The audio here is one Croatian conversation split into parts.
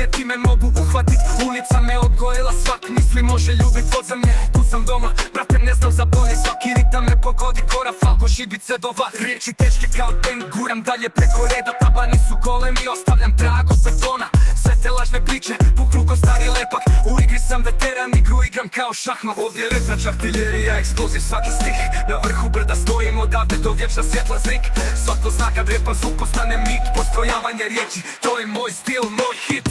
prijeti me mogu uhvatit. Ulica me odgojila, svak misli može ljubit podzemlje. Tu sam doma, brate ne znam za bolje. Svaki ritam me pogodi, kora falko, šibice do vat. Riječi teške kao ten, guram dalje preko reda. Tabani su golemi, ostavljam trago betona. Sve te lažne priče, puknu ko stari lepak. U igri sam veteran, igru igram kao šahmat. Ovdje rezač artiljerija, eksploziv svaki stih. Na vrhu brda stojim, odavde do vječna svjetla zrik. Svako zna kad repan zvuk postane mit. Postrojavanje riječi, to je moj stil, moj hit.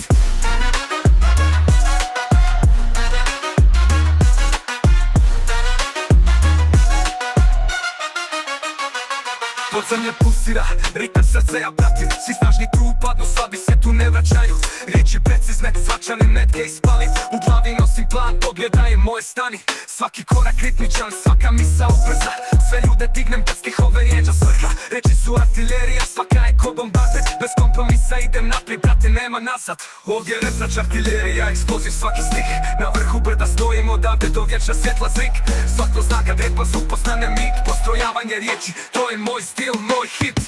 Podzemlje pulsira, ritam srce ja pratim. Svi snažni tu upadnu, slabi se tu ne vraćaju. Riječi precizne, svačane metke ispalim. U glavi nosim plan, pogledaj moje stani. Svaki korak ritmičan, svaka misa ubrza. Sve ljude dignem kad stihove rijeđa svrha. Reči su artiljerija, svaka je ko bombarder. Bez kompromisa idem naprijed, brate nema nazad. Ovdje je rezač artiljerija, eksploziv svaki stih. Na vrhu brda stojim, odavde do vječna svjetla zrik. Svako zna kad repan zvuk postane mit. Postrojavanje riječi, to je moj stil, moj hit.